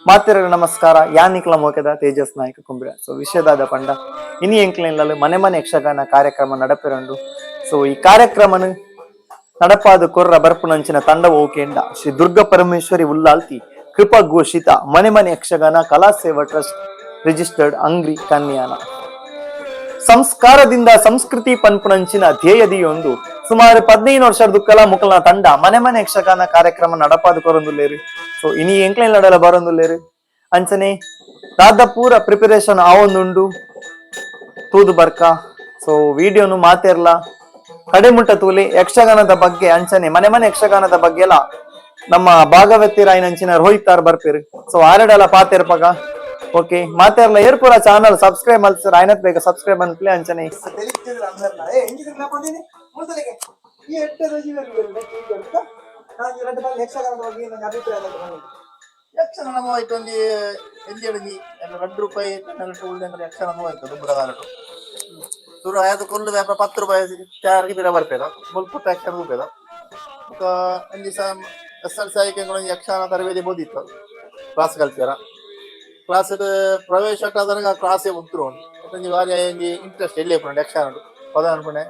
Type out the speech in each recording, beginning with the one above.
ಮಾತಿರ ನಮಸ್ಕಾರ ಯಾನಿಕ್ಲ ಮೋಕೆದ ತೇಜಸ್ ನಾಯಕ ಕುಂಬ್ರ ಸೊ ವಿಷಯದಾದ ಪಂಡ ಇನಿ ಎಂಕ್ಲೆನ್ಲಲು ಮನೆ ಮನೆ ಯಕ್ಷಗಾನ ಕಾರ್ಯಕ್ರಮ ನಡಪಿರಂಡು. ಸೊ ಈ ಕಾರ್ಯಕ್ರಮನು ನಡಪಾದು ಕೊರ್ರ ಬರ್ಪುನಂಚಿನ ತಂಡ ಓಕೆಂಡ ಶ್ರೀ ದುರ್ಗಾ ಪರಮೇಶ್ವರಿ ಉಲ್ಲಾಲ್ತಿ ಕೃಪಾ ಘೋಷಿತ ಮನೆ ಮನೆ ಯಕ್ಷಗಾನ ಕಲಾ ಸೇವಾ ಟ್ರಸ್ಟ್ ರಿಜಿಸ್ಟರ್ಡ್ ಅಂಗ್ರಿ ಕನ್ಯಾನ ಸಂಸ್ಕಾರದಿಂದ ಸಂಸ್ಕೃತಿ ಪನ್ಪುನಂಚಿನ ಧ್ಯೇಯದಿಯೊಂದು ಸುಮಾರು 15 ವರ್ಷದ ದುಕ್ಕಲ ಮುಕ್ಕಲ ತಂಡ ಮನೆ ಮನೆ ಯಕ್ಷಗಾನ ಕಾರ್ಯಕ್ರಮ ನಡಪಾದು ಕೊರೊಂದುಲ್ಲೇರು. ಸೊ ಇನಿ ಎಂಕ್ಲೆನ್ ನಡಲ ಬರೊಂದುಲ್ಲೇರು ಅಂಚನೆ ದಾದ ಪೂರ ಪ್ರಿಪರೇಷನ್ ಆವೊಂದುಂಡು ತೂದು ಬರ್ಕ. ಸೊ ವಿಡಿಯೋನು ಮಾತೇರ್ಲ ಕಡೆಮುಟ್ಟ ತೂಲಿ ಯಕ್ಷಗಾನದ ಬಗ್ಗೆ ಅಂಚನೆ ಮನೆ ಮನೆ ಯಕ್ಷಗಾನದ ಬಗ್ಗೆ ಎಲ್ಲ ನಮ್ಮ ಭಾಗವತಿರಾಯನಂಚಿನ ರೋಹಿತ್ ತಾರ್ ಬರ್ಪೇರು. ಸೊ ಆರಡೆಲ್ಲ ಪಾತೇರ್ಪಗ ಓಕೆ ಮಾತೇರ್ಲ ಏರ್ಪುರ ಚಾನಲ್ ಸಬ್ಸ್ಕ್ರೈಬ್ ಮಲ್ಸರ್ ಆಯ್ನತ್ ಬೇಗ ಸಬ್ಸ್ಕ್ರೈಬ್ ಅನ್ಪ್ಲೇ ಅಂಚನೆ ಯಕ್ಷಗಾನ ಆಯ್ತು ಒಂದು ಎಂಜಿ ₹2 ಯಕ್ಷಗಾನ ಆಯ್ತು ದುಬ್ಬರ ಕಾಲಟು ಶುರು ಆಯ್ತು ಕೊಲ್ಲು ವ್ಯಾಪಾರ ₹10 ಚಾರ್ಗೆ ಬೇರೆ ಬರ್ಪೇದ ಮುಲ್ಪ ಯಕ್ಷಗಾನ ರೂಪೇದ ಒಂದು ದಿವಸ SLC ಯಕ್ಷಗಾನ ತರಬೇತಿ ಬೋದಿತ್ತು ಕ್ಲಾಸ್ ಕಲ್ತಾರ ಕ್ಲಾಸ್ ಪ್ರವೇಶ ಕ್ಲಾಸ್ ಉತ್ತರು ಭಾರಿ ಇಂಟ್ರೆಸ್ಟ್ ಎಲ್ಲೇ ಪುಣ ಯಕ್ಷಗಾನ ಪದ ಅನ್ಪಣೆ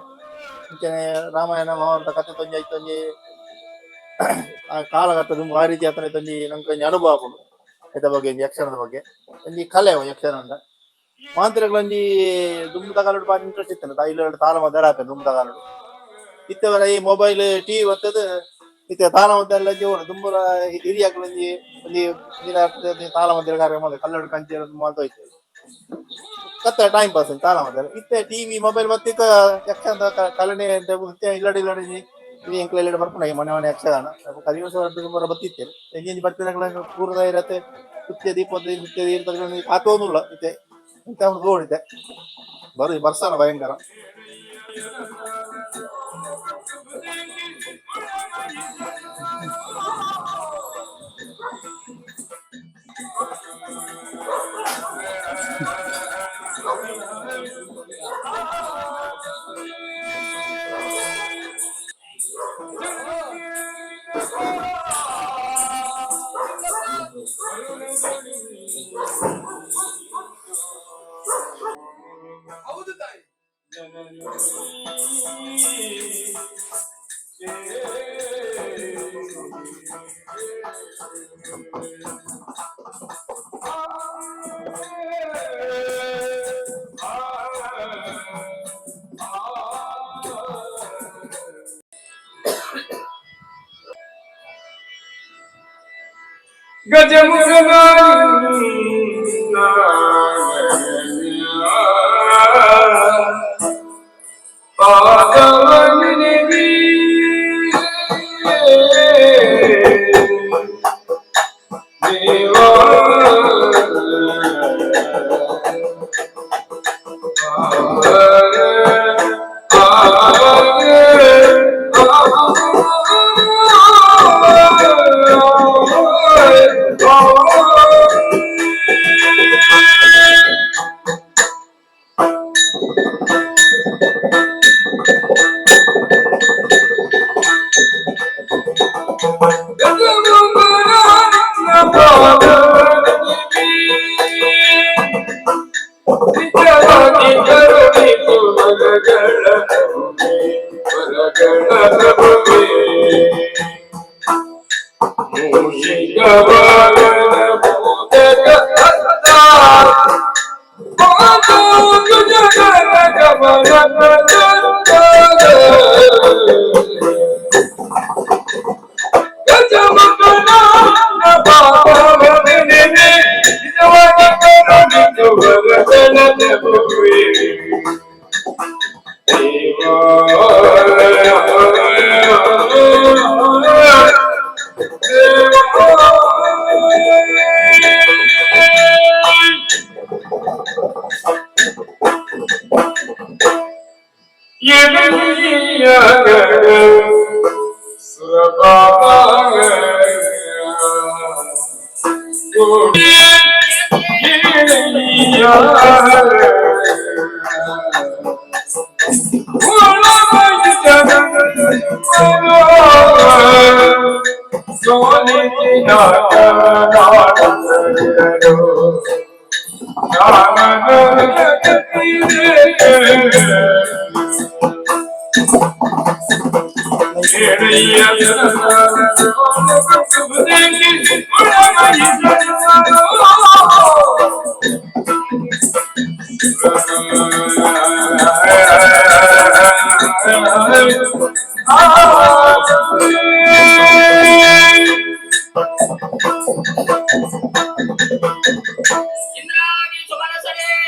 ಇಂಚನೆ ರಾಮಾಯಣ ಮಹಾಭಾರತ ಕಥೆ ತೊಂಜಿ ಆಯ್ತು ಒಂಜಿ ಆ ಕಾಲಘಟ್ಟದ ಆ ರೀತಿ ಆತನ ತಂಜಿ ನಂಗೆ ಅನುಭವ ಆಪುಂಡು ಇದ ಬಗ್ಗೆ ಯಕ್ಷಗಾನದ ಬಗ್ಗೆ ಒಂಜಿ ಕಲೆ ಯಕ್ಷಗಾನ ಅಂದ ಮಾಂತ್ರಿಗಳೊಂಜಿ ದುಂಬು ತಗಾಲಡು ಬಾರಿ ಇಂಟ್ರೆಸ್ಟ್ ಇತ್ತಲ್ಲ ಇಲ್ಲ ತಾಳ ಮದ್ದಾರ ಆಪೆ ದುಂಬು ತಗಾಲಡು ಇತ್ತವರ ಈ ಮೊಬೈಲ್ ಟಿವಿ ಬರ್ತದ ಇತ್ತ ತಾಳ ಮದ್ದೆಲ್ಲ ದುಂಬುರ ಹಿರಿಯಾಕಲೊಂಜಿ ಒಂಜಿ ತಾಳ ಮದ್ದರ ಕಾರ್ಯಕ್ರಮ ಕಲ್ಲಡು ಕಂಚಿ ಮಾಡ್ತೋಯ್ತು ಕತ್ತ ಟೈಮ್ ಪಾಸ್ ತಾಳ ಮದ್ದರ ಇತ್ತೆ ಟಿವಿ ಮೊಬೈಲ್ ಮತ್ತೆ ಯಕ್ಷಗಾನದ ಕಲನೆ ಇಲ್ಲಡಿ ಇಲ್ಲಡಿ ಎಂಕ್ಲೆಲ್ಲ ಬರ್ಪುಣ ಮನೆ ಮನೆ ಯಕ್ಷಗಾನ ಕದಿವರ ಬತ್ತಿತ್ತೇನೆ ಎಂಜಿ ಬರ್ತಿನ ಪೂರ್ವ ಇರತ್ತೆ ಸುತ್ಯ ದೀಪೋತ್ಸವ ಸುತ್ಯ ದೀಪ ಕಾತೋನುಲ್ಲ ಇತ್ತೆ ಇಂತ ಒಂದು ಗೋಡಿದೆ ಬರು ಬರ್ಸನ ಭಯಂಕರ ಹೌದು ತಾಯಿ Soli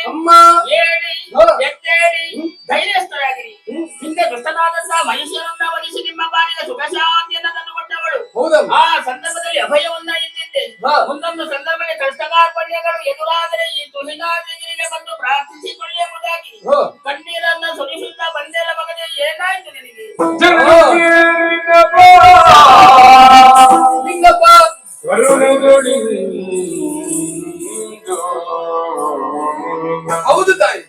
ಅಮ್ಮ ಧೈರ್ಯಸ್ಥರಾಗಿರಿ. ಹಿಂದೆ ದುಷ್ಟನಾದಂತಹ ಮನುಷ್ಯರನ್ನ ವಧಿಸಿ ನಿಮ್ಮ ಪಾಲಿನ ಸುಖ ಶಾಂತಿಯನ್ನ ತಂದುಕೊಟ್ಟವಳು. ಆ ಸಂದರ್ಭದಲ್ಲಿ ಅಭಯವನ್ನ ಇದ್ದಿದ್ದೆ. ಮುಂದೊಂದು ಸಂದರ್ಭದಲ್ಲಿ ಕಷ್ಟ ಕಾರ್ಪಣ್ಯಗಳು ಎದುರಾದರೆ ಈ ತುಹಿನಾದಿಗೆ ಬಂದು ಪ್ರಾರ್ಥಿಸಿಕೊಳ್ಳಿ ಎಂಬುದಾಗಿ ಕಣ್ಣೀರನ್ನ ಸುರಿಸುತ್ತಾ ಬಂದೇರ ಮಗನೇ, ಏನಾಯ್ತು ನಿನಗೆ? ಲಿಂಗಪ್ಪ ಹೌದು ತಾಯಿ.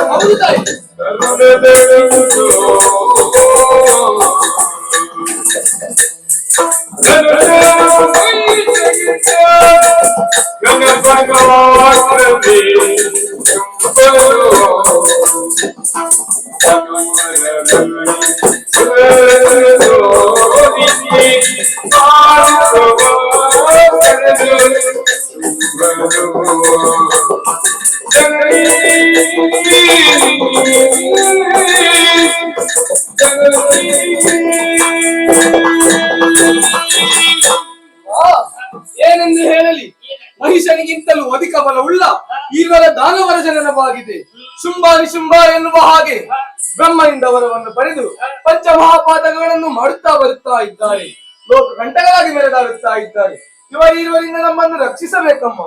ಹೌದು ತಾಯಿ. ಏನೆಂದು ಹೇಳಲಿ, ಮಹಿಷನಿಗಿಂತಲೂ ಅಧಿಕ ಬಲವುಳ್ಳ ಈವರ ದಾನವರ ಜನನವಾಗಿದೆ. ಶುಂಭಾನಿ ಶುಂಭ ಎನ್ನುವ ಹಾಗೆ ಬ್ರಹ್ಮನಿಂದ ವರವನ್ನು ಪಡೆದು ಪಂಚಮಹಾಪಾತಗಳನ್ನು ಮಾಡುತ್ತಾ ಬರುತ್ತಾ ಇದ್ದಾರೆ. ಲೋಕ ಕಂಟಕರಾಗಿ ಮೆರೆದಾಡುತ್ತಾ ಇದ್ದಾರೆ. ಇವರಿಂದ ನಮ್ಮನ್ನು ರಕ್ಷಿಸಬೇಕಮ್ಮ.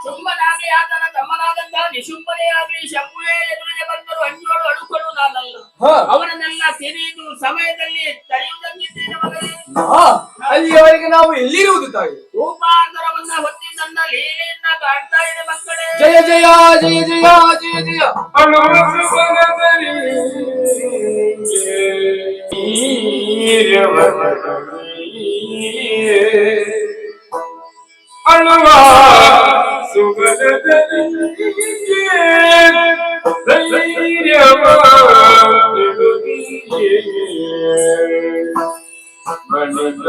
ಶುಂಭನಾಗಿ ಆತನ ತಮ್ಮನಾದಂತಹ ನಿಶುಂಭನೇ ಆಗಲಿ ಶಂಭುವೇ ಎದುರಿಗೆ ಬಂದರು ಅಂಜೋಳು ಅಳುಕೊಂಡು ನಾನಲ್ಲ. ಅವರನ್ನೆಲ್ಲ ತಿರಿದು ಸಮಯದಲ್ಲಿ ತಡೆಯುವುದಂಗಿದ್ದೇನೆ ಮಗನೇ. ಅಲ್ಲಿಯವರೆಗೆ ನಾವು ಎಲ್ಲಿರುವುದು ತಾಯಿ? ರೂಪಾಂತರವನ್ನ ಹೊತ್ತಿ ನನ್ನ ಲೀಲೆಯನ್ನ ಕಾಣ್ತಾ ಇದೆ ಮಕ್ಕಳೇ. ಜಯ ಜಯ ಜಯ ಜಯ ಜಯ ಜಯ. ಅಳುವ ಸುಗದ ಮಣಿತ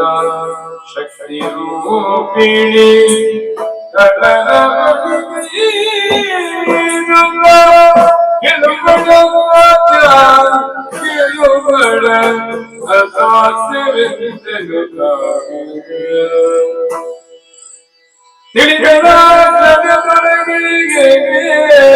ಶಕ್ತಿ ರೂಪಿಣಿ ತಿಳಿದ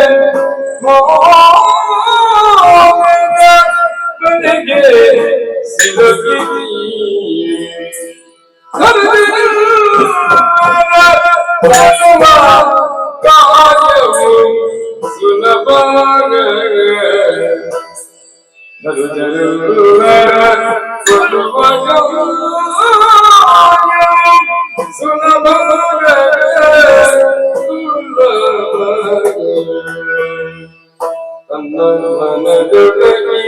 ಮನದೊಡನೆ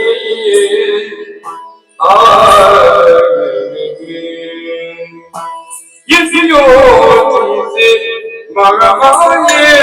ಯೋಚಿಸಿ ಮಗಮಾಯೆ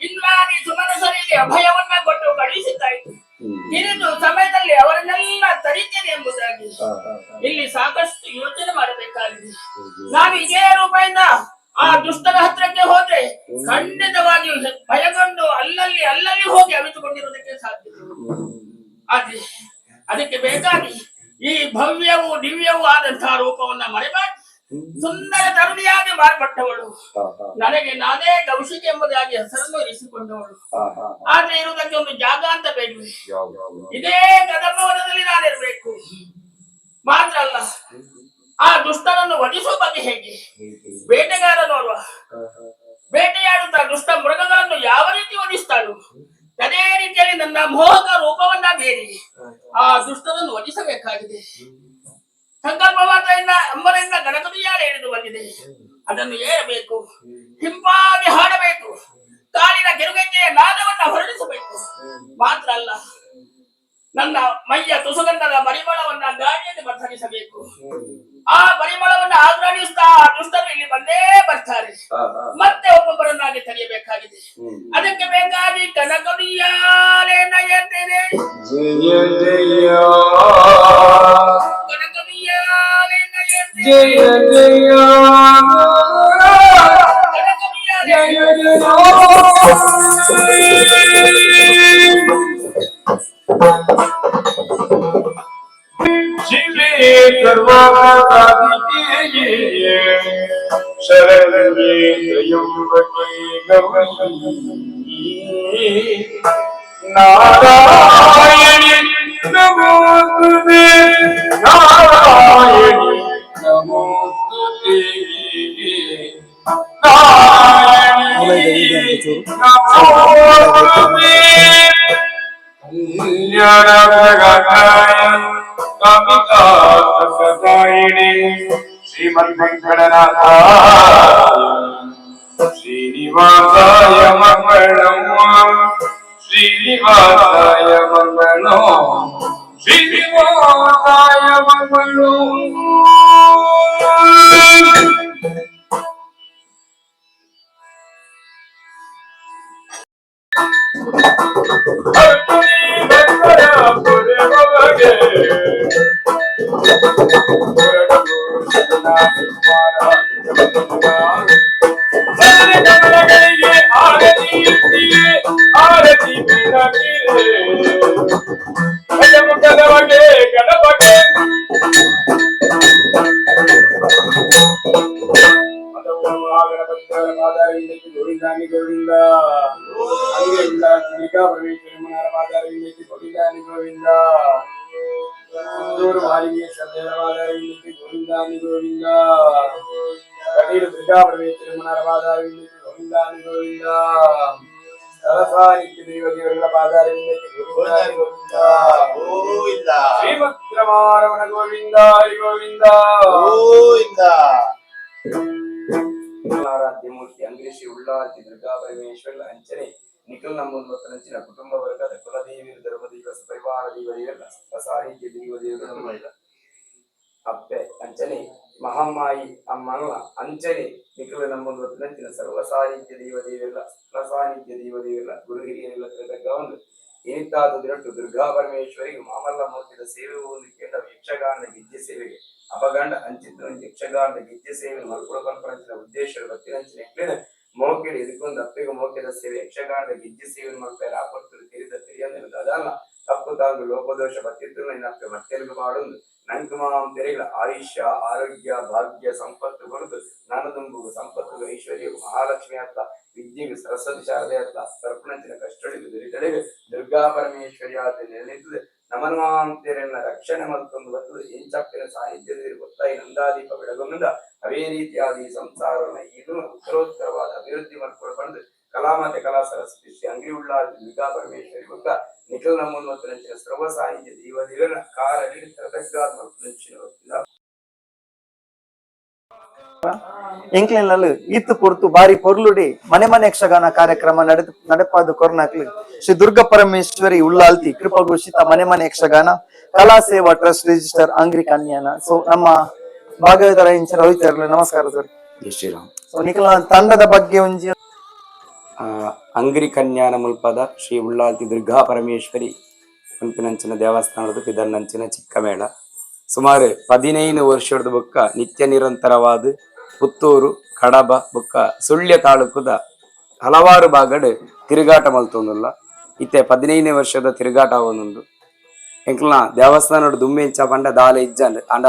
ಇನ್ನಾಗಿ ಸುಮನಸರಿಗೆ ಅಭಯವನ್ನ ಕೊಟ್ಟು ಕಳುಹಿಸಿದ್ದಾಯಿತು. ಇನ್ನೊಂದು ಸಮಯದಲ್ಲಿ ಅವರನ್ನೆಲ್ಲ ತರಿತೇನೆ ಎಂಬುದಾಗಿ ಇಲ್ಲಿ ಸಾಕಷ್ಟು ಯೋಚನೆ ಮಾಡಬೇಕಾಗಿದೆ. ನಾನು ಇದೇ ರೂಪದಿಂದ ಆ ದುಷ್ಟರ ಹತ್ರಕ್ಕೆ ಹೋದ್ರೆ ಖಂಡಿತವಾಗಿಯೂ ಭಯಗೊಂಡು ಅಲ್ಲಲ್ಲಿ ಹೋಗಿ ಅವಿತುಕೊಂಡಿರುವುದಕ್ಕೆ ಸಾಧ್ಯ. ಆದ್ರೆ ಅದಕ್ಕೆ ಬೇಕಾಗಿ ಈ ಭವ್ಯವೂ ದಿವ್ಯವೂ ಆದಂತಹ ರೂಪವನ್ನ ಮರೆಮಾಡಿ ಸುಂದರ ತರುಣಿಯಾಗಿ ಮಾರ್ಪಟ್ಟವಳು, ನನಗೆ ನಾನೇ ಕೌಶಿಕ ಎಂಬುದಾಗಿ ಹೆಸರನ್ನು ಇರಿಸಿಕೊಂಡವಳು. ಆದ್ರೆ ಇರುವುದಕ್ಕೆ ಒಂದು ಜಾಗ ಅಂತ ಬೇಡ್ವೆ. ಇದೇ ಕದಂಬವನದಲ್ಲಿ ನಾನಿರ್ಬೇಕು. ಮಾತ್ರ ಅಲ್ಲ, ಆ ದುಷ್ಟನನ್ನು ವಧಿಸುವ ಬಗ್ಗೆ ಹೇಗೆ ಬೇಟೆಗಾರನೋರ್ವ ಬೇಟೆಯಾಡುತ್ತಾ ದುಷ್ಟ ಮೃಗಗಳನ್ನು ಯಾವ ರೀತಿ ವಧಿಸ್ತಾಳು, ಅದೇ ರೀತಿಯಲ್ಲಿ ನನ್ನ ಮೋಹಕ ರೂಪವನ್ನ ಬೇಡಿ ಆ ದುಷ್ಟನನ್ನು ವಧಿಸಬೇಕಾಗಿದೆ. ಸಂಕಲ್ಪ ಮಾತೆಯಿಂದ ಅಂಬರಿಂದ ಗಣಪತಿಯಾರ ಹಿಡಿದು ಬಂದಿದೆ. ಅದನ್ನು ಏರಬೇಕು, ಹಿಂಪಾಗಿ ಹಾಡಬೇಕು, ಕಾಲಿನ ಗೆರುಗೆಜ್ಜೆಯ ನಾದವನ್ನ ಹೊರಡಿಸಬೇಕು. ಮಾತ್ರ ಅಲ್ಲ, ನನ್ನ ಮೈಯ ತುಸುಗಂಧದ ಪರಿಮಳವನ್ನ ಗಾಳಿಯಲ್ಲಿ ಬರ್ತರಿಸಬೇಕು. ಆ ಪರಿಮಳವನ್ನ ಆಗ್ರಹಿಸ್ತಾ ದುಷ್ಟರು ಇಲ್ಲಿ ಬಂದೇ ಬರ್ತಾರೆ. ಮತ್ತೆ ಒಬ್ಬೊಬ್ಬರನ್ನಾಗಿ ತೆಗೆಯಬೇಕಾಗಿದೆ. ಅದಕ್ಕೆ ಬೇಕಾಗಿ ಕನಕವಿಯಾಲೆ ನಯಂತಿದೆ, ಕನಕವಿಯಾಲೆ ನಯಂತಿದೆ, ಜಯ ಜಯ ಕನಕವಿಯಾಲೆ ಶಿವೆ ಸರ್ವಸಾಧಿಕೆ ಶರಣ್ಯೇ ತ್ರಯಂಬಕೆ ಗೌರಿ ನಾರಾಯಣಿ ನಮೋಸ್ತುತೆ ನಾರಾಯಣಿ ನಮೋಸ್ತುತೆ ನಾರಾಯಣಿ ನಮೋಸ್ತುತೆ ಕವಿತಾಯಿಣಿ ಶ್ರೀಮನ್ವೆಂಕಟನಾಥ ಶ್ರೀನಿವಾಸಾಯ ಮಂಗಳಂ ಶ್ರೀನಿವಾಸಾಯ ಮಂಗಳಂ ಶ್ರೀನಿವಾಸಾಯ ಮಂಗಳಂ ಶ್ರೀಮದ್ರಮಾರಮಣ ಗೋವಿಂದ ಗೋವಿಂದ ಆರಾಧ್ಯ ಮೂರ್ತಿ ಅಂಗ್ರೀಶಿ ಉಳ್ಳಾರ್ತಿ ದುರ್ಗಾ ಪರಮೇಶ್ವರ ಅಂಚನೆ ನಿಖಿಲ್ ನಮ್ಮೊಂದು ಕುಟುಂಬ ವರ್ಗದ ಕುಲದೇವಿ ಧರ್ಮದೈವ ಪರಿವಾರ ದೇವತೆಗಳ ಸಾಹಿತ್ಯ ದೇವತೆಗಳು ನಮ್ಮ ಅಪ್ಪೆ ಅಂಚನೆ ಮಹಾಮಾಯಿ ಅಮ್ಮಲ್ಲ ಅಂಚನೆ ನಿಖಿಲ್ ನಮ್ಮೊಂದು ಸರ್ವ ಸಾಹಿತ್ಯ ದೇವತೆಗಳ ಸಾಹಿತ್ಯ ದೇವತೆಗಳ ಗುರು ಹಿರಿಯರೆಲ್ಲ ತಿರಗವನ್ನು ಏನಿತ್ತಾದ ದಿರಟ್ಟು ದುರ್ಗಾ ಪರಮೇಶ್ವರಿಗೆ ಮಾಮಲ್ಲ ಮೂರ್ತಿದ ಸೇವೆ ಒಂದು ಕೇಂದ್ರ ಯಕ್ಷಗಾನದ ಗಿಜ್ಜೆ ಸೇವೆಗೆ ಅಪಗಂಡ ಅಂಚಿನ ಯಕ್ಷಗಾನದ ಗಿಜ್ಜೆ ಸೇವೆ ಮಲ್ಕುಳ ಕಲ್ಪನಂಚಿನ ಉದ್ದೇಶಗಳು ಭಕ್ತಿನಂಚಿನ ಎಕ್ಲೇನ ಮೋಕೆಡೆ ಇದಕ್ಕೊಂದು ಅಪ್ಪಿಗೆ ಮೋಕೆದ ಸೇವೆ ಯಕ್ಷಗಾನದ ಗಿಜ್ಜೆ ಸೇವೆ ಮಲ್ಪೆ ರಾಪರ್ತರು ತೆರೆದ ತೆರೆಯಂದಿರುವುದು ಅದಲ್ಲ ತಪ್ಪು ತಾಂದು ಲೋಪದೋಷ ಬತ್ತಿದ್ರು ನಿನ್ನಪ್ಪೆ ಮತ್ತೆಲ್ಗು ಮಾಡುವುದು ನಂಕುಮಾಂ ತೆರೆಗಳ ಆಯುಷ್ಯ ಆರೋಗ್ಯ ಭಾಗ್ಯ ಸಂಪತ್ತು ಕೊಡುದು ನನದುಂಬು ಸಂಪತ್ತು ಐಶ್ವರ್ಯ ಮಹಾಲಕ್ಷ್ಮಿ ಅತ್ತ ವಿದ್ಯೆಗೆ ಸರಸ್ವತಿ ಶಾರದೆ ಅತ್ತ ಸರ್ಪಣಂಚಿನ ಕಷ್ಟಡಿಗೆ ದುರಿತಡೆಗೆ ದುರ್ಗಾ ಪರಮೇಶ್ವರಿ ಆದ ನೆಲೆನಿಂತದೆ ನಮನ್ಮಾಂ ತೆರೆನ ರಕ್ಷಣೆ ಮತ್ತೊಂದು ಬರ್ತದೆ ಎಂಚಪ್ಪಿನ ಸಾಹಿತ್ಯದಲ್ಲಿ ಗೊತ್ತಾಯಿ ನಂದಾದೀಪ ಬೆಳಗೊಂಡ ಅವೇ ರೀತಿಯಾದ ಈ ಸಂಸಾರವನ್ನು ಇನ್ನೂ ಉತ್ತರೋತ್ತರವಾದ ಅಭಿವೃದ್ಧಿ ಮಾಡ್ಕೊಂಡು ಬಂದು ಕಲಾಮತೆ ಕಲಾ ಸರಸ್ವತಿ ಶ್ರೀ ಅಂಗಡಿ ಉಳ್ಳಾದ ದುರ್ಗಾ ಪರಮೇಶ್ವರಿ ಗೊತ್ತ ನಿಖಿಲ್ ನಮ್ಮನ್ನು ಮತ್ತು ನಂಚಿನ ಸರ್ವ ಸಾಹಿತ್ಯ ದೇವದೇವನ ಕಾರಡಿ ತರತಗ್ಗಾದ ಎಂಕ್ಲೆನಲ್ ಈತ್ ಪೊರ್ತು ಬಾರಿ ಪೊರ್ಲುಡೆ ಮನೆ ಮನೆ ಯಕ್ಷಗಾನ ಕಾರ್ಯಕ್ರಮ ನಡೆಪಾದು ಕೊರ್ನಾಕ್ಲು ಶ್ರೀ ದುರ್ಗಾ ಪರಮೇಶ್ವರಿ ಉಳ್ಳಾಲ್ತಿ ಕೃಪಘೋಷಿತ ಮನೆ ಮನೆ ಯಕ್ಷಗಾನ ಕಲಾ ಸೇವಾ ಟ್ರಸ್ಟ್ ರಿಜಿಸ್ಟರ್ ಅಂಗ್ರಿ ಕನ್ಯಾನ ಸೊ ನಮ್ಮ ಭಾಗವತರ ಇಂಚ ರವಿಚರ್ಲು ನಮಸ್ಕಾರ ಸರ್. ಶ್ರೀರಾಮ್. ಸೊ ನಿಖಿಲ್ ತಂಡದ ಬಗ್ಗೆ ಒಂಜಿ ಅಂಗ್ರಿ ಕನ್ಯಾನ ಮುಲ್ಪದ ಶ್ರೀ ಉಳ್ಳಾಲ್ತಿ ದುರ್ಗಾ ಪರಮೇಶ್ವರಿ ಪಂಪಿನಂಚಿನ ದೇವಸ್ಥಾನದ ಪಿದರ್ನಂಚಿನ ಚಿಕ್ಕ ಮೇಳ ಸುಮಾರು 15 ವರ್ಷದ ಬೊಕ್ಕ ನಿತ್ಯ ನಿರಂತರವಾದ ಪುತ್ತೂರು ಕಡಬ ಬೊಕ್ಕ ಸುಳ್ಯ ತಾಲೂಕದ ಹಲವಾರು ಭಾಗಡ್ ತಿರುಗಾಟ ಮಲ್ತೊಂದುಲ್ಲ ಇತ್ತೆ 15ನೇ ವರ್ಷದ ತಿರುಗಾಟ ಅವನೊಂದು ಎಂಕ್ಲನ ದೇವಸ್ಥಾನದ ದುಮ್ಮೆಂಚ ಪಂಡ ದಾಲೆ ಇಜ್ಜಂಡ್ ಅಂಡ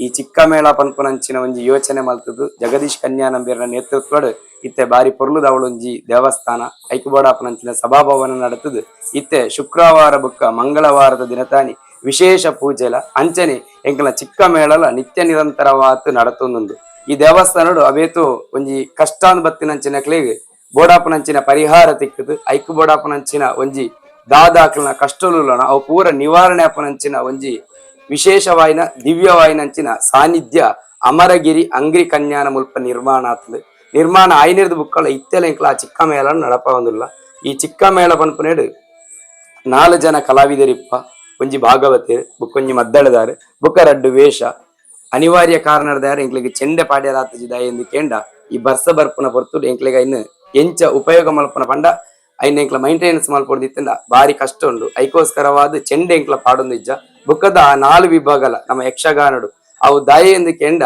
ಈ ಚಿಕ್ಕ ಮೇಳ ಪನ್ಪುನಂಚಿನ ಒಂಜಿ ಯೋಚನೆ ಮಲ್ತದು ಜಗದೀಶ್ ಕನ್ಯಾ ನಂಬಿಯರ ನೇತೃತ್ವಡ್ ಇತ್ತೆ ಬಾರಿ ಪೊರ್ಲುದ ಅವಳೊಂಜಿ ದೇವಸ್ಥಾನ ಐಕ್ಬೋಡಾಪನಂಚಿನ ಸಭಾಭವನ ನಡೆತದು ಇತ್ತೆ ಶುಕ್ರವಾರ ಬೊಕ್ಕ ಮಂಗಳವಾರದ ದಿನತಾನಿ ವಿಶೇಷ ಪೂಜೆಲ ಅಂಚನೆ ಎಂಕಲ ಚಿಕ್ಕ ಮೇಳಲ ನಿತ್ಯ ನಿರಂತರವಾತು ನಡತೊಂದುಂಡು ಈ ದೇವಸ್ಥಾನಡು ಅವೇತು ಒಂಜಿ ಕಷ್ಟಾನ್ ಬತ್ತಿನಂಚಿನ ಕ್ಲೇಗೆ ಬೋಡಾಪನಂಚಿನ ಪರಿಹಾರ ತಿಕ್ಕದು ಐಕು ಬೋಡಾಪನಂಚಿನ ಒಂಜಿ ದಾದಾಕ್ಲನ ಕಷ್ಟಲುಲನ ಅವು ಪೂರ ನಿವಾರಣೆ ಅಪನಂಚಿನ ಒಂಜಿ ವಿಶೇಷವಾಯಿನ ದಿವ್ಯವಾಯಿನಂಚಿನ ಸಾನ್ನಿಧ್ಯ ಅಮರಗಿರಿ ಅಂಗ್ರಿ ಕನ್ಯಾನ ಮುಲ್ಪ ನಿರ್ಮಾಣ ಆತಲು ನಿರ್ಮಾಣ ಆಯ್ನಿರ್ದು ಬುಕ್ಕಳ ಇತ್ತೆಲ ಎಂಕ್ಲ ಆ ಚಿಕ್ಕ ಮೇಳ ನಡಪ ಒಂದುಲ್ಲ ಈ ಚಿಕ್ಕ ಮೇಳ ಪನ್ಪುನೇಡು 4 ಜನ ಕಲಾವಿದರಿಪ್ಪ ಒಂಜಿ ಭಾಗವತೆ ಬುಕ್ಕೊಂಜಿ ಮದ್ದಳದಾರು ಬುಕ್ಕ ರಡ್ಡು ವೇಷ ಅನಿವಾರ್ಯ ಕಾರಣದಾರು ಎಂಕ್ಲಿಗೆ ಚೆಂಡೆ ಪಾಡ್ಯರಾತಜಿದ ಎಂದು ಕೇಂಡ ಈ ಬರ್ಸ ಬರ್ಪುನ ಪೊರ್ತುಡು ಎಂಕ್ಲಿಗ ಇನ್ನು ಎಂಚ ಉಪಯೋಗ ಮಲ್ಪನ ಪಂಡ ಐನ್ ಎಂಕ್ಲ ಮೈಂಟೆನೆನ್ಸ್ ಮಲ್ಪೊಡ್ದಿತ್ತಂಡ ಬಾರಿ ಕಷ್ಟ ಉಂಡು ಐಕೋಸ್ಕರವಾದ ಚೆಂಡೆ ಎಂಕ್ಲ ಪಾಡೊಂದು ಇಜ್ಜ ಬುಕ್ಕದ ಆ 4 ವಿಭಾಗಲ ನಮ್ಮ ಯಕ್ಷಗಾನಡು ಅವು ದಾಯ ಎಂದು ಕೇಂಡ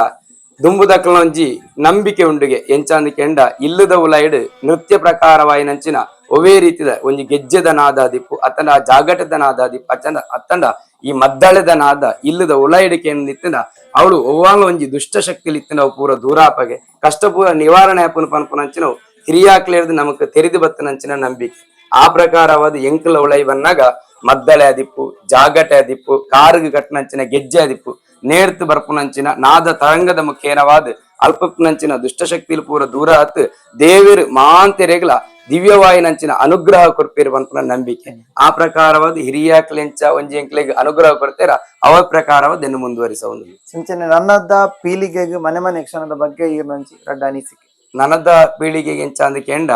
ದುಂಬುದಕ್ಕಲ ಒಂಜಿ ನಂಬಿಕೆ ಉಂಡುಗೆ ಎಂಚಾಂದು ಕೆಂಡ ಇಲ್ಲದ ಉಲೈಡ್ ನೃತ್ಯ ಪ್ರಕಾರವಾಯಿನಂಚಿನ ಒವೇ ರೀತಿದ ಒಂಜಿ ಗೆಜ್ಜೆದ ನಾದ ದಿಪ್ಪು ಅತ್ತಂಡ ಆ ಜಾಗಟದ ನಾದ ದಿಪ್ಪು ಅತ್ತಂಡ ಈ ಮದ್ದಳೆದ ನಾದ ಇಲ್ಲದ ಉಲೈಡ್ ನಿತ್ತಿನ ಅವಳು ಒವ್ವಾಂಗ ಒಂಜಿ ದುಷ್ಟ ಶಕ್ತಿ ಇತ್ತಿನ ಅವು ಪೂರ ದೂರಾಪಗೆ ಕಷ್ಟ ಪೂರ ನಿವಾರಣೆ ಆಪುನ ಪನ್ಪುನಂಚಿನ ಹಿರಿಯಾಕ್ಲೇರ್ದು ನಮಕ್ ತೆರೆದು ಬತ್ತನಂಚಿನ ನಂಬಿಕೆ ಆ ಪ್ರಕಾರವಾದ ಎಂಕಲ ಉಳೈ ಬನ್ನಾಗ ಮದ್ದಳೆ ಅದಿಪ್ಪು ಜಾಗಟೆ ಅದಿಪ್ಪು ಕಾರುಗೆ ಕಟ್ಟನಂಚಿನ ಗೆಜ್ಜೆ ಅದಿಪ್ಪು ನೇರ್ತು ಬರ್ಪುನಂಚಿನ ನಾದ ತರಂಗದ ಮುಖೇನವಾದ ಅಲ್ಪಪ್ನಂಚಿನ ದುಷ್ಟಶಕ್ತಿಲ್ ಪೂರ ದೂರ ಹತ್ತು ದೇವಿರ್ ಮಾಂತೆರೆಗ್ಲ ದಿವ್ಯವಾಯಿನಂಚಿನ ಅನುಗ್ರಹ ಕೊರ್ಪೇರು ಪನ್ಪುನ ನಂಬಿಕೆ ಆ ಪ್ರಕಾರವಾದ ಹಿರಿಯಾಕ್ಲೆಂಚ ಒಂಜಿ ಎಂಕ್ಲೆಗ್ ಅನುಗ್ರಹ ಕೊಡ್ತೇರ ಅವ ಪ್ರಕಾರವಾದ ಇನ್ನು ಮುಂದುವರಿಸಬಹುದು. ಸಿಂಚನೆ ನನ್ನದ ಪೀಳಿಗೆಗೆ ಮನೆ ಮನೆ ಯಕ್ಷಗಾನದ ಬಗ್ಗೆ ಈ ನಂಚಿ ರಡ್ಡ ಅನಿಸಿಕೆ ನನ್ನದ ಪೀಳಿಗೆಗೆ ಎಂಚಾಂದ ಕೆಂಡ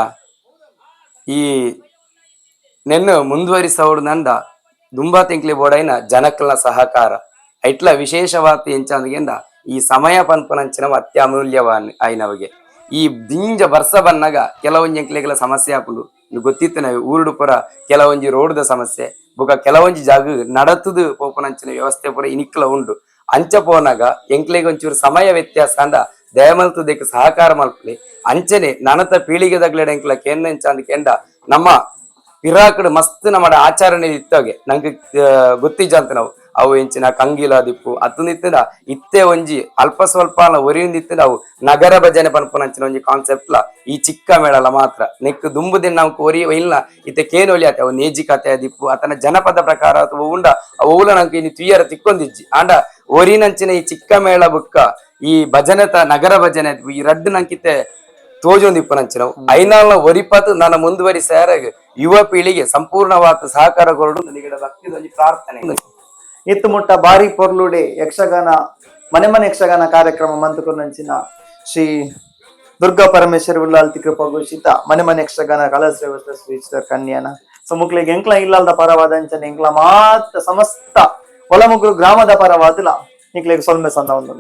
ಈ ನೆನ್ನು ಮುಂದುವರಿಸೋಡು ನಂದ ದುಂಬಾ ತಿಂಕ್ಲಿ ಬೋಡೈನ ಜನಕಲ್ನ ಸಹಕಾರ ಐಟ್ಲ ವಿಶೇಷವಾದ ಎಂಚಾಂದಗೆಂದ ಈ ಸಮಯ ಪನ್ಪನಂಚಿನ ಅತ್ಯಮೂಲ್ಯವಾನ್ ಆಯ್ನವಗೆ ಈ ದಿಂಜ ಬರ್ಸ ಬನ್ನಗ ಕೆಲವೊಂಜಿ ಎಂಕ್ಲೆಗಳ ಸಮಸ್ಯೆ ಆಪುಂಡು ಗೊತ್ತಿತ್ತು ನಾವು ಊರುಡು ಪುರ ಕೆಲವೊಂಜಿ ರೋಡ್ದ ಸಮಸ್ಯೆ ಬೊಕ ಕೆಲವೊಂಜಿ ಜಾಗ ನಡತುದು ಪೋಪನಂಚಿನ ವ್ಯವಸ್ಥೆ ಪುರ ಇನಿಕ್ಲ ಉಂಡು ಅಂಚ ಪೋನಾಗ ಎಂಕ್ಲೆಗೆ ಒಂಚೂರು ಸಮಯ ವ್ಯತ್ಯಾಸ ಅಂದ ದಯಮಲ್ತದಕ್ಕೆ ಸಹಕಾರ ಮಲ್ಪಲಿ ಅಂಚನೆ ನನತ ಪೀಳಿಗೆದಗ್ಲೆಡ ಎಂಕ್ಲ ಕೆಂದ ಕೆಂಡ ನಮ್ಮ ಪಿರಾಕಡ್ ಮಸ್ತ್ ನಮ್ಮಡ ಆಚರಣೆ ಇತ್ತಗೆ ನಂಗೆ ಗೊತ್ತಿಜ್ಜಂತ ನಾವು ಅವು ಎಂಚಿನ ಕಂಗಿಲ ದಿಪ್ಪು ಅತ್ತು ನಿತ್ತಿನ ಇತ್ತೆ ಒಂಜಿ ಅಲ್ಪ ಸ್ವಲ್ಪ ಒರಿಯಿಂದಿತ್ತು ನಾವು ನಗರ ಭಜನೆ ಪನ್ಪುನಂಚಿನ ಒಂಜಿ ಕಾನ್ಸೆಪ್ಟ್ ಲ ಈ ಚಿಕ್ಕ ಮೇಳಲ ಮಾತ್ರ ನೆಕ್ ದುಂಬುದಿನ ನಾವು ಒರಿಯ ಇಲ್ಲ ಇತ್ತೆ ಕೇನೊಲಿ ಆತೆ ಅವು ನೇಜಿ ಕತೆ ದಿಪ್ಪು ಆತನ ಜನಪದ ಪ್ರಕಾರ ಅಥವಾ ಉಂಡ ಅವುಲ ನಂಗೆ ಇನ್ನು ತುಯ್ಯರ ತಿಕ್ಕೊಂದಿಜ್ಜಿ ಆಂಡ ಒರಿನಂಚಿನ ಈ ಚಿಕ್ಕ ಮೇಳ ಬುಕ್ಕ ಈ ಭಜನೆತ ನಗರ ಭಜನೆ ಈ ರಡ್ಡು ನಂಕಿತ್ತೆ ತೋಜೊಂದಿಪ್ಪನಂಚಿನವು ಐನಾಲ್ನ ಒರಿಪತ್ ನನ್ನ ಮುಂದುವರಿ ಸೇರಾಗ ಯುವ ಪೀಳಿಗೆ ಸಂಪೂರ್ಣವಾದ ಸಹಕಾರ ಕೊರಡು ನನಗೆ ಭಕ್ತಿದ ಒಂಜಿ ಪ್ರಾರ್ಥನೆ ಇತ್ತು ಮುಟ್ಟ ಬಾರಿ ಪೊರ್ಲುಡೆ ಯಕ್ಷಗಾನ ಮನೆ ಮನೆ ಯಕ್ಷಗಾನ ಕಾರ್ಯಕ್ರಮ ಮಂತುಕುರ್ನಂಚಿನ ಶ್ರೀ ದುರ್ಗಾ ಪರಮೇಶ್ವರಿ ಉಳ್ಳಾಲ್ತಿ ಕೃಪಘೋಷಿತ ಮನೆ ಮನೆ ಯಕ್ಷಗಾನ ಕಲಾ ಶ್ರೇಷ್ಠ ಕನ್ಯಾನ ಸೊ ಮುಕ್ಲಿಗೆ ಎಂಕ್ಲ ಇಲ್ಲದ ಪರವಾದಂಚನೆ ಎಂಕ್ಲ ಮಾತ್ರ ಸಮಸ್ತ ಒಳಮುಗ್ರು ಗ್ರಾಮದ ಪರವಾದಲ ನಿಕ್ಲಿಗೆ ಸೊಲ್ಮೆ ಸಂದ ಒಂದು